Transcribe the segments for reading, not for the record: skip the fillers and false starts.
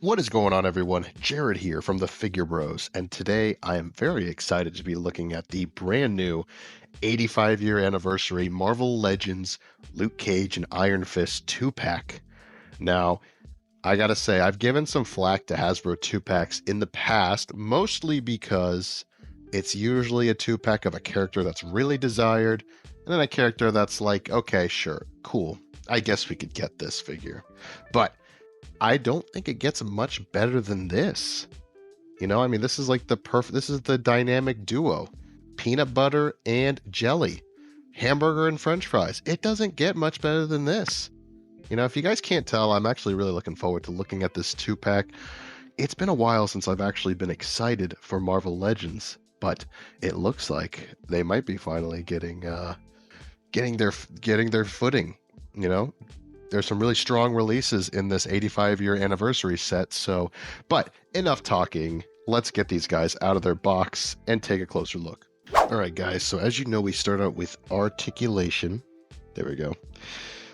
What is going on, everyone? Jared here from the Figure Bros, and today I am very excited to be looking at the brand new 85-year anniversary Marvel Legends Luke Cage and Iron Fist 2-pack. Now, I gotta say, I've given some flack to Hasbro 2-packs in the past, mostly because it's usually a 2-pack of a character that's really desired, and then a character that's like, okay, sure, cool, I guess we could get this figure. But I don't think it gets much better than this. I mean, this is like this is the dynamic duo. Peanut butter and jelly. Hamburger and french fries. It doesn't get much better than this. If you guys can't tell, I'm actually really looking forward to looking at this 2-pack. It's been a while since I've actually been excited for Marvel Legends, but it looks like they might be finally getting their footing, you know? There's some really strong releases in this 85-year anniversary set. But enough talking. Let's get these guys out of their box and take a closer look. All right, guys. So as you know, we start out with articulation. There we go.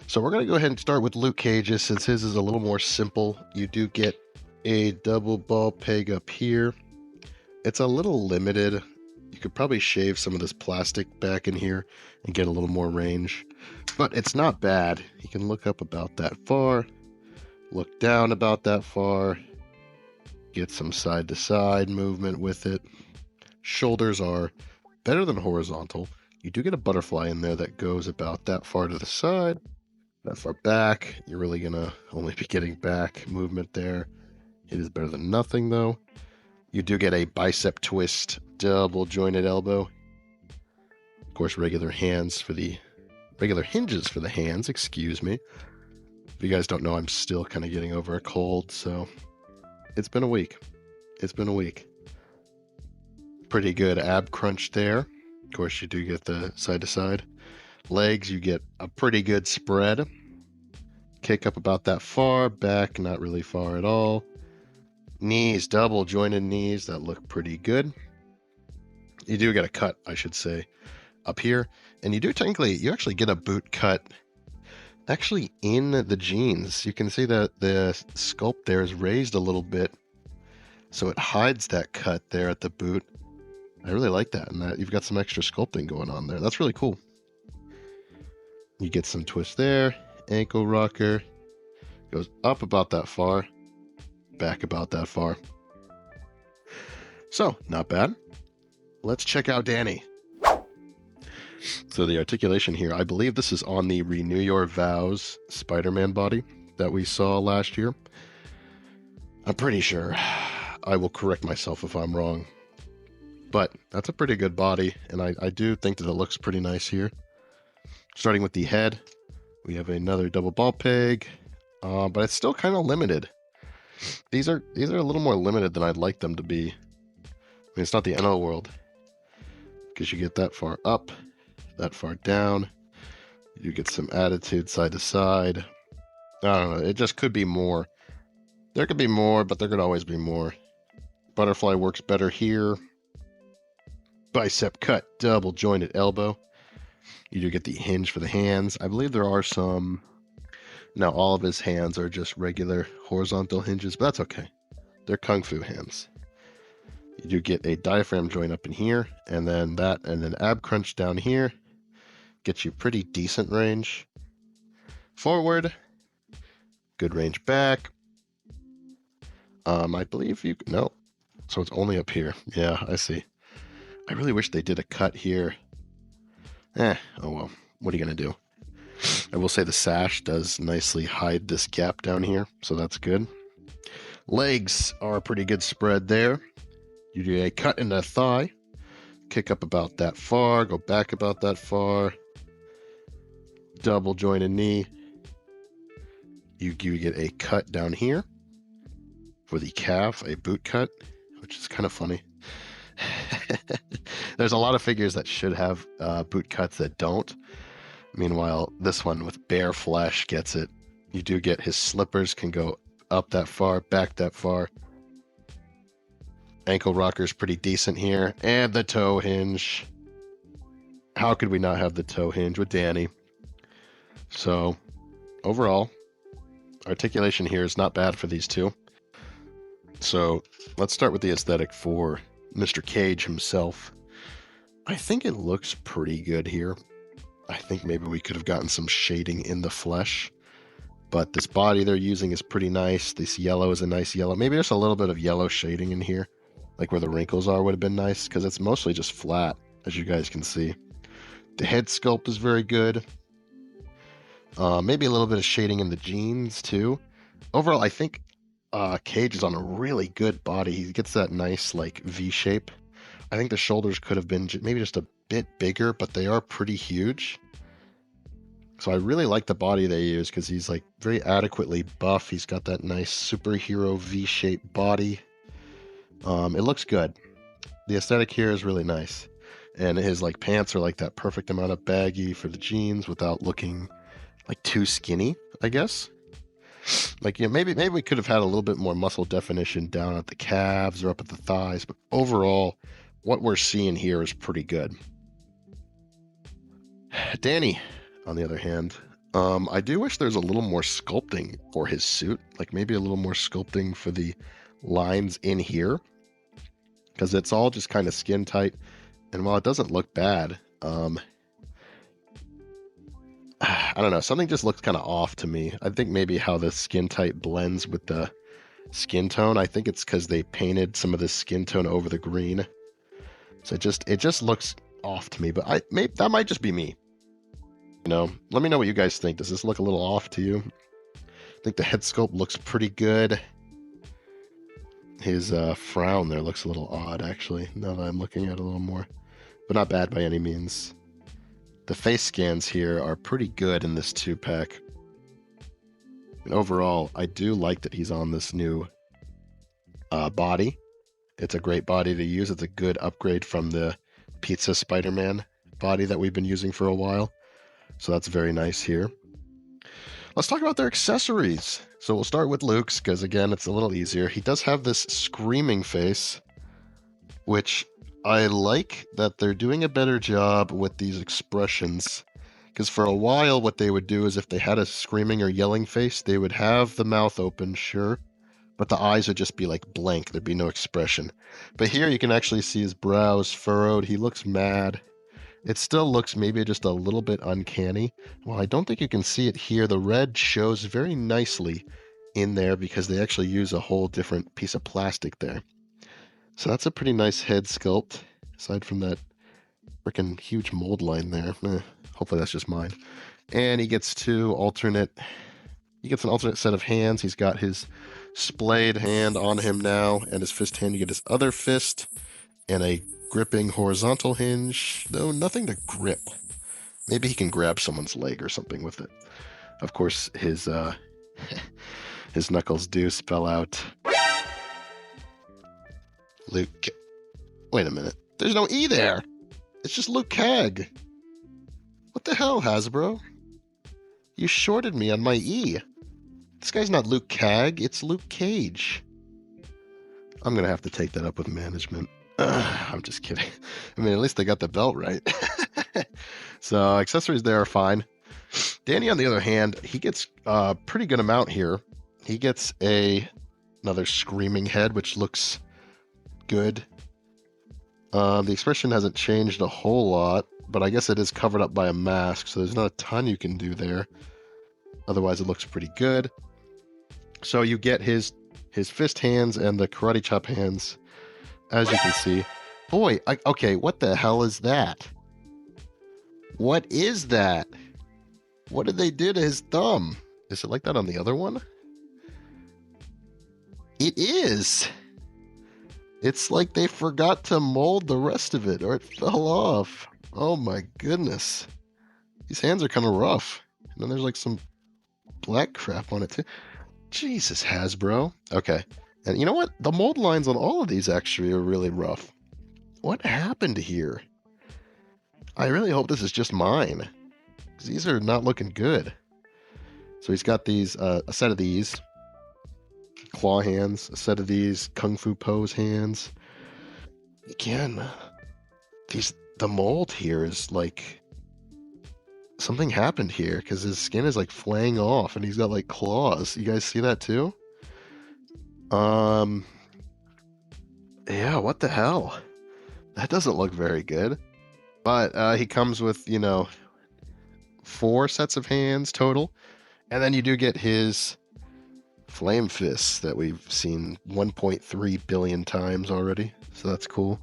So we're going to go ahead and start with Luke Cage's since his is a little more simple. You do get a double ball peg up here. It's a little limited. You could probably shave some of this plastic back in here and get a little more range. But it's not bad. You can look up about that far, look down about that far, get some side-to-side movement with it. Shoulders are better than horizontal. You do get a butterfly in there that goes about that far to the side, that far back. You're really going to only be getting back movement there. It is better than nothing, though. You do get a bicep twist, double jointed elbow. Of course, regular hinges for the hands, excuse me. If you guys don't know, I'm still kind of getting over a cold, so it's been a week. Pretty good ab crunch there. Of course, you do get the side to side. Legs, you get a pretty good spread. Kick up about that far, back not really far at all. Knees, double jointed knees, that look pretty good. You do get a cut, I should say, up here. And you actually get a boot cut actually in the jeans. You can see that the sculpt there is raised a little bit, so it hides that cut there at the boot. I really like that, and that you've got some extra sculpting going on there. That's really cool. You get some twist there. Ankle rocker goes up about that far, back about that far. So, not bad. Let's check out Danny. So the articulation here, I believe this is on the Renew Your Vows Spider-Man body that we saw last year. I'm pretty sure. I will correct myself if I'm wrong. But that's a pretty good body, and I do think that it looks pretty nice here. Starting with the head, we have another double ball peg, but it's still kind of limited. These are a little more limited than I'd like them to be. I mean, it's not the end of the world, because you get that far up, that far down. You get some attitude side to side. I don't know. It just could be more. There could be more, but there could always be more. Butterfly works better here. Bicep cut, double jointed elbow. You do get the hinge for the hands. I believe there are some. Now, all of his hands are just regular horizontal hinges, but that's okay. They're kung fu hands. You do get a diaphragm joint up in here, and then ab crunch down here. Gets you pretty decent range. Forward. Good range back. I believe no. So it's only up here. Yeah, I see. I really wish they did a cut here. Oh well. What are you going to do? I will say the sash does nicely hide this gap down here, so that's good. Legs are a pretty good spread there. You do a cut in the thigh. Kick up about that far, go back about that far. Double jointed knee. You get a cut down here for the calf, a boot cut, which is kind of funny. There's a lot of figures that should have boot cuts that don't. Meanwhile, this one with bare flesh gets it. You do get his slippers can go up that far, back that far. Ankle rocker's pretty decent here. And the toe hinge. How could we not have the toe hinge with Danny? So, overall, articulation here is not bad for these two. So let's start with the aesthetic for Mr. Cage himself. I think it looks pretty good here. I think maybe we could have gotten some shading in the flesh, but this body they're using is pretty nice. This yellow is a nice yellow. Maybe there's a little bit of yellow shading in here, like where the wrinkles are would have been nice, because it's mostly just flat, as you guys can see. The head sculpt is very good. Maybe a little bit of shading in the jeans too. Overall, I think Cage is on a really good body. He gets that nice like V shape. I think the shoulders could have been maybe just a bit bigger, but they are pretty huge. So I really like the body they use because he's like very adequately buff. He's got that nice superhero V-shaped body. It looks good. The aesthetic here is really nice. And his like pants are like that perfect amount of baggy for the jeans without looking like too skinny, I guess. Like, yeah, maybe we could have had a little bit more muscle definition down at the calves or up at the thighs, but overall, what we're seeing here is pretty good. Danny, on the other hand, I do wish there's a little more sculpting for his suit, like maybe a little more sculpting for the lines in here, because it's all just kind of skin tight, and while it doesn't look bad, I don't know, something just looks kind of off to me. I think maybe how the skin tight blends with the skin tone. I think it's because they painted some of the skin tone over the green, so it just looks off to me. But that might just be me. You know, let me know what you guys think. Does this look a little off to you? I think the head sculpt looks pretty good. His frown there looks a little odd, actually, now that I'm looking at it a little more, but not bad by any means. The face scans here are pretty good in this 2-pack. And overall, I do like that he's on this new body. It's a great body to use. It's a good upgrade from the Pizza Spider-Man body that we've been using for a while. So that's very nice here. Let's talk about their accessories. So we'll start with Luke's, because again, it's a little easier. He does have this screaming face, which I like that they're doing a better job with these expressions, because for a while what they would do is if they had a screaming or yelling face, they would have the mouth open, sure, but the eyes would just be like blank. There'd be no expression. But here you can actually see his brows furrowed. He looks mad. It still looks maybe just a little bit uncanny. Well, I don't think you can see it here. The red shows very nicely in there because they actually use a whole different piece of plastic there. So that's a pretty nice head sculpt, aside from that freaking huge mold line there. Hopefully that's just mine. And he gets an alternate set of hands. He's got his splayed hand on him now, and his fist hand. You get his other fist, and a gripping horizontal hinge, though nothing to grip. Maybe he can grab someone's leg or something with it. Of course, his his knuckles do spell out Luke. Wait a minute. There's no E there. It's just Luke Cag. What the hell, Hasbro? You shorted me on my E. This guy's not Luke Cag. It's Luke Cage. I'm going to have to take that up with management. I'm just kidding. I mean, at least they got the belt right. So accessories there are fine. Danny, on the other hand, he gets a pretty good amount here. He gets another screaming head, which looks good. The expression hasn't changed a whole lot, but I guess it is covered up by a mask, so there's not a ton you can do there. Otherwise, it looks pretty good. So you get his fist hands and the karate chop hands, as you can see. Boy, okay, what the hell is that? What is that? What did they do to his thumb? Is it like that on the other one? It is. It's like they forgot to mold the rest of it, or it fell off. Oh my goodness. These hands are kind of rough. And then there's like some black crap on it too. Jesus, Hasbro. Okay. And you know what? The mold lines on all of these actually are really rough. What happened here? I really hope this is just mine, because these are not looking good. So he's got these, a set of these claw hands, a set of these kung fu pose hands. Again, the mold here is like something happened here, because his skin is like flaying off and he's got like claws. You guys see that too? Yeah, what the hell? That doesn't look very good. But he comes with, 4 sets of hands total. And then you do get his Flame Fists that we've seen 1.3 billion times already. So that's cool.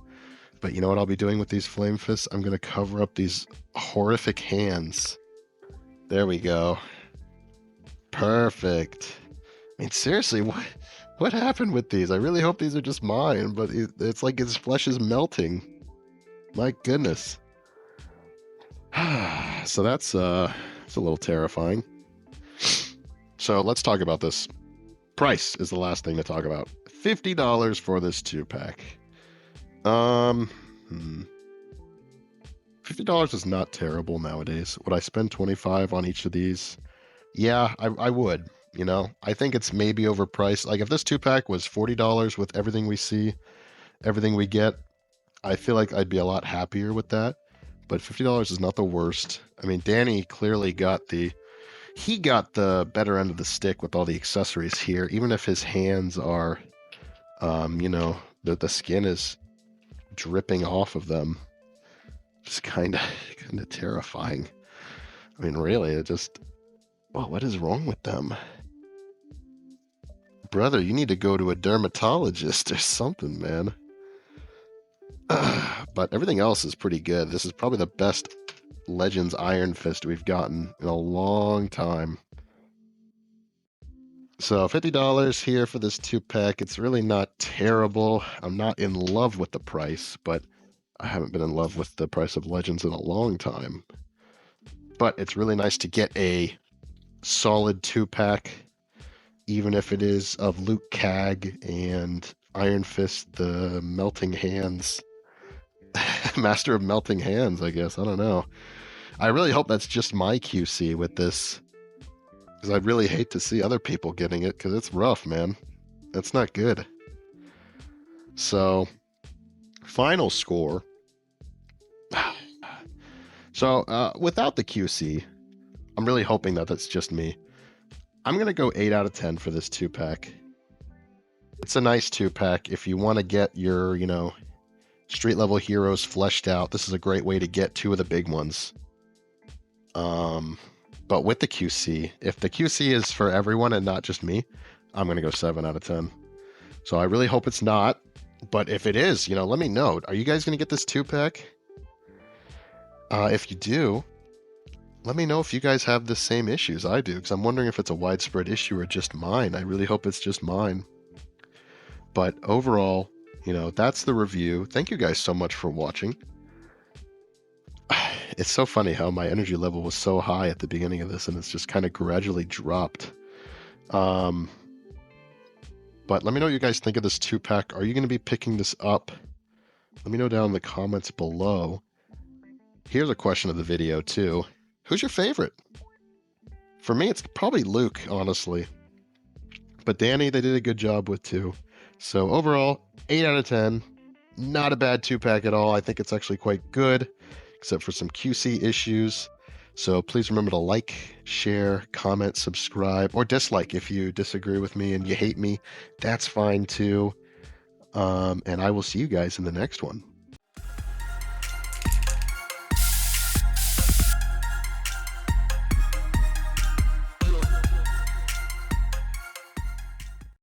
But you know what I'll be doing with these Flame Fists? I'm going to cover up these horrific hands. There we go. Perfect. I mean, seriously, what happened with these? I really hope these are just mine, but it's like his flesh is melting. My goodness. So that's it's a little terrifying. So let's talk about this. Price is the last thing to talk about. $50 for this 2-pack. $50 is not terrible nowadays. Would I spend $25 on each of these? Yeah, I would. I think it's maybe overpriced. Like if this 2-pack was $40 with everything we see, everything we get, I feel like I'd be a lot happier with that. But $50 is not the worst. I mean, Danny clearly got the better end of the stick with all the accessories here. Even if his hands are, the skin is dripping off of them. It's kind of terrifying. I mean, really, it just, well, what is wrong with them? Brother, you need to go to a dermatologist or something, man. But everything else is pretty good. This is probably the best Legends Iron Fist we've gotten in a long time. So $50 here for this 2-pack. It's really not terrible. I'm not in love with the price, but I haven't been in love with the price of Legends in a long time. But it's really nice to get a solid 2-pack, even if it is of Luke Cag and Iron Fist, the Melting Hands. Master of Melting Hands, I guess. I don't know. I really hope that's just my QC with this, because I'd really hate to see other people getting it, because it's rough, man. That's not good. So, final score. So, without the QC, I'm really hoping that that's just me. I'm going to go 8 out of 10 for this 2-pack. It's a nice 2-pack. If you want to get your, street level heroes fleshed out, this is a great way to get 2 of the big ones. But with the QC, if the QC is for everyone and not just me, I'm going to go 7 out of 10. So I really hope it's not. But if it is, let me know. Are you guys going to get this 2-pack? If you do, let me know if you guys have the same issues I do, because I'm wondering if it's a widespread issue or just mine. I really hope it's just mine. But overall, that's the review. Thank you guys so much for watching. It's so funny how my energy level was so high at the beginning of this, and it's just kind of gradually dropped. But let me know what you guys think of this 2-pack. Are you going to be picking this up? Let me know down in the comments below. Here's a question of the video, too. Who's your favorite? For me, it's probably Luke, honestly. But Danny, they did a good job with, too. So overall, 8 out of 10. Not a bad 2-pack at all. I think it's actually quite good, except for some QC issues. So please remember to like, share, comment, subscribe, or dislike if you disagree with me and you hate me. That's fine too. And I will see you guys in the next one.